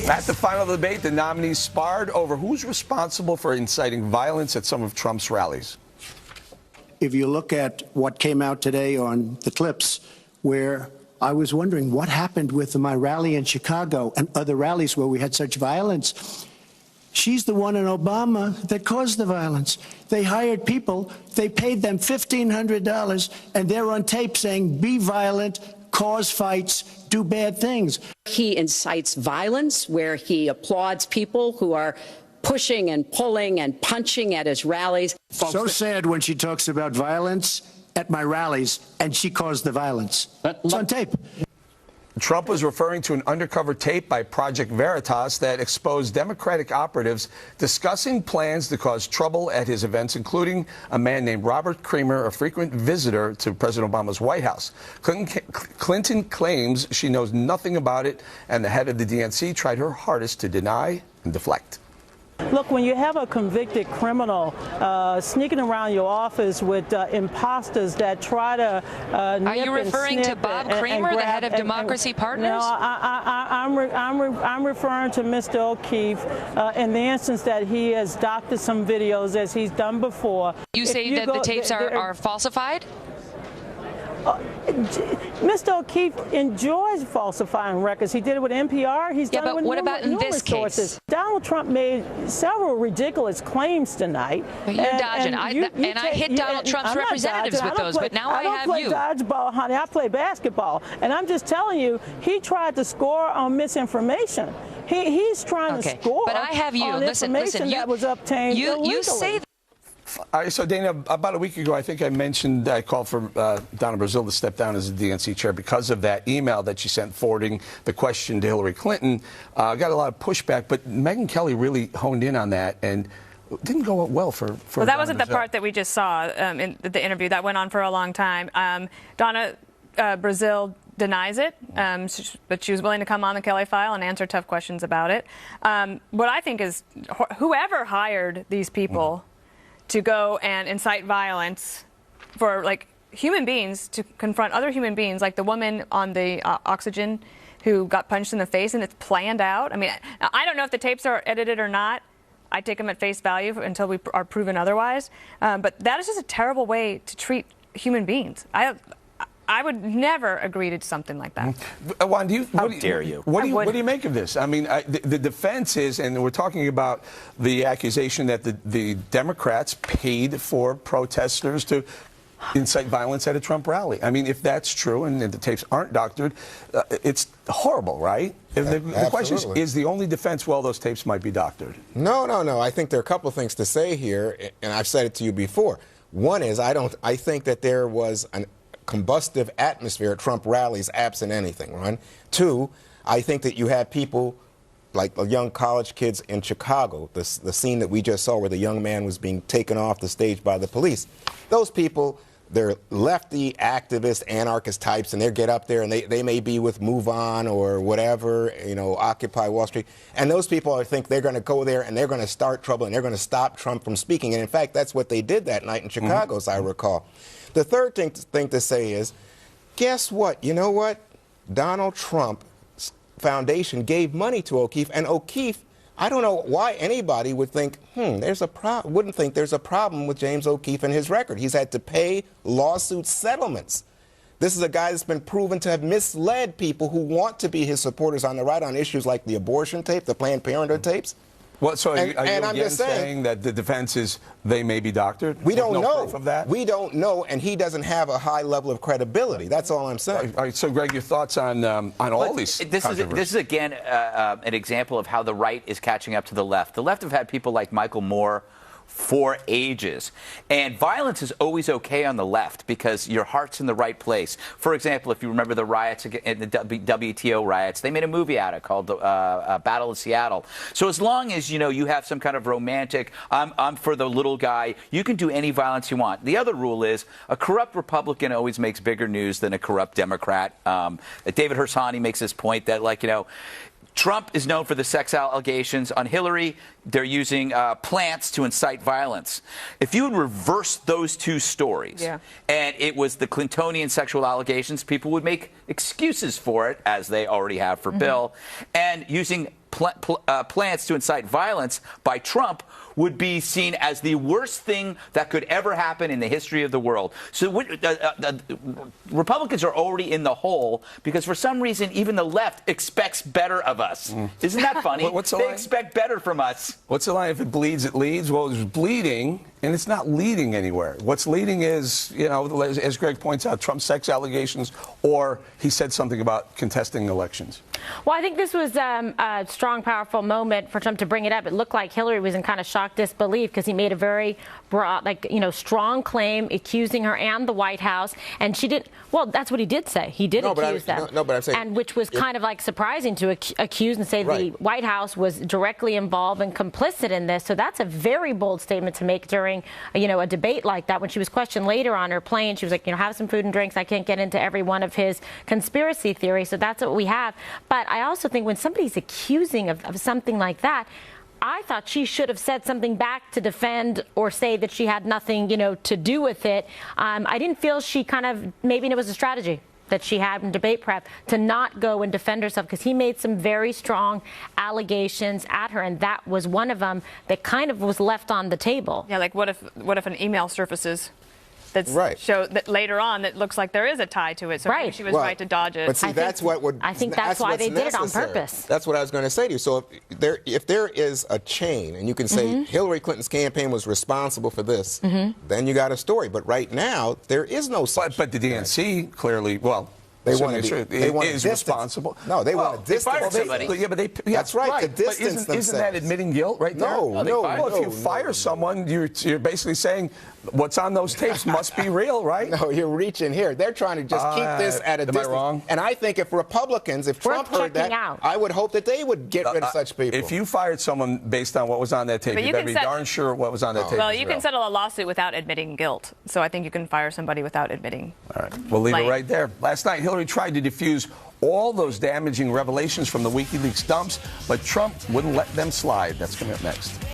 At the final debate, the nominees sparred over who's responsible for inciting violence at some of Trump's rallies. If you look at what came out today on the clips, where I was wondering what happened with my rally in Chicago and other rallies where we had such violence. She's the one in Obama that caused the violence. They hired people, they paid them $1,500, and they're on tape saying, be violent, cause fights, do bad things. He incites violence where he applauds people who are pushing and pulling and punching at his rallies. So sad when she talks about violence at my rallies, and she caused the violence. It's on tape. Trump was referring to an undercover tape by Project Veritas that exposed Democratic operatives discussing plans to cause trouble at his events, including a man named Robert Creamer, a frequent visitor to President Obama's White House. Clinton claims she knows nothing about it, and the head of the DNC tried her hardest to deny and deflect. Look, when you have a convicted criminal sneaking around your office with imposters that try to Are you referring to Bob Creamer, the head of Democracy Partners? No, I'm referring to Mr. O'Keefe in the instance that he has doctored some videos as he's done before. You say that the tapes are falsified? Mr. O'Keefe enjoys falsifying records. He did it with NPR. He's done it with what about in this sources. case? Donald Trump made several ridiculous claims tonight. But you're dodging. I hit Donald Trump's representatives with those, but now I have you. I don't play dodgeball, honey. I play basketball. And I'm just telling you, he tried to score on misinformation. He's trying to score but I have you. on information that was obtained illegally. You say that. All right, so Dana, about a week ago, I think I mentioned I called for Donna Brazile to step down as the DNC chair because of that email that she sent forwarding the question to Hillary Clinton. Got a lot of pushback, but Megyn Kelly really honed in on that and didn't go well for Well, that wasn't the part that we just saw in the interview. That went on for a long time. Donna Brazile denies it, but she was willing to come on the Kelly file and answer tough questions about it. What I think is whoever hired these people to go and incite violence for, like, human beings to confront other human beings, like the woman on the oxygen who got punched in the face, and it's planned out. I mean, I don't know if the tapes are edited or not. I take them at face value until we are proven otherwise. But that is just a terrible way to treat human beings. I would never agree to something like that. Juan, How dare you? What do you make of this? I mean, the defense is, and we're talking about the accusation that the Democrats paid for protesters to incite violence at a Trump rally. I mean, if that's true and the tapes aren't doctored, it's horrible, right? The question is the only defense, well, those tapes might be doctored? No. I think there are a couple of things to say here, and I've said it to you before. One is I think that there was an combustive atmosphere at Trump rallies absent anything, right? Two, I think that you had people like young college kids in Chicago, the scene that we just saw where the young man was being taken off the stage by the police. Those people, they're lefty activist anarchist types, and they get up there and they may be with Move On or whatever, Occupy Wall Street. And those people, I think they're going to go there and they're going to start trouble and they're going to stop Trump from speaking. And in fact, that's what they did that night in Chicago, as I recall. The third thing to say is, guess what? You know what? Donald Trump's foundation gave money to O'Keefe, and O'Keefe, I don't know why anybody would think, wouldn't think there's a problem with James O'Keefe and his record. He's had to pay lawsuit settlements. This is a guy that's been proven to have misled people who want to be his supporters on the right on issues like the abortion tape, the Planned Parenthood tapes. Well, so are you I'm again just saying that the defense is they may be doctored? We don't know. Proof of that? We don't know, and he doesn't have a high level of credibility. That's all I'm saying. All right, so Greg, your thoughts on all these controversies? This is again an example of how the right is catching up to the left. The left have had people like Michael Moore for ages. And violence is always okay on the left because your heart's in the right place. For example, if you remember the riots, in the WTO riots, they made a movie out of it called Battle of Seattle. So as long as, you have some kind of romantic, I'm for the little guy, you can do any violence you want. The other rule is a corrupt Republican always makes bigger news than a corrupt Democrat. David Hersani makes this point that, Trump is known for the sex allegations. On Hillary, they're using plants to incite violence. If you would reverse those two stories, and it was the Clintonian sexual allegations, people would make excuses for it, as they already have for Bill, and using plans to incite violence by Trump would be seen as the worst thing that could ever happen in the history of the world. So Republicans are already in the hole because for some reason even the left expects better of us. Isn't that funny? What's the they line? expect better from us. What's the line? If it bleeds, it leads. Well, it's bleeding, and it's not leading anywhere. What's leading is, as Greg points out, Trump's sex allegations, or he said something about contesting elections. Well, I think this was a strong, powerful moment for Trump to bring it up. It looked like Hillary was in kind of shocked disbelief because he made a very broad, strong claim accusing her and the White House, and she did. Well, that's what he did say. He did accuse them. No, but I'm saying, and which was kind of like surprising to accuse and say the White House was directly involved and complicit in this. So that's a very bold statement to make during, a debate like that. When she was questioned later on her plane, she was like, have some food and drinks. I can't get into every one of his conspiracy theories. So that's what we have. But I also think when somebody's accusing of something like that, I thought she should have said something back to defend or say that she had nothing, to do with it. I didn't feel she maybe it was a strategy that she had in debate prep to not go and defend herself because he made some very strong allegations at her, and that was one of them that kind of was left on the table. Yeah, like what if an email surfaces that's show that later on that looks like there is a tie to it. So maybe she was right to dodge it. But see, I think that's why they did it on purpose. That's what I was going to say to you. So if there is a chain, and you can say Hillary Clinton's campaign was responsible for this, then you got a story. But right now, there is no such. But the DNC clearly, they want to be responsible. No, they want to distance somebody. That's right. To distance themselves. Isn't that admitting guilt right there? No. Well, if you fire someone, you're basically saying what's on those tapes must be real, right? No, you're reaching here. They're trying to just keep this at a distance. Am I wrong? And I think if Republicans, if Trump heard that, I would hope that they would get rid of such people. If you fired someone based on what was on that tape, you better be darn sure what was on that tape. Well, you can settle a lawsuit without admitting guilt. So I think you can fire somebody without admitting. All right. We'll leave it right there. Last night, Hillary tried to defuse all those damaging revelations from the WikiLeaks dumps, but Trump wouldn't let them slide. That's coming up next.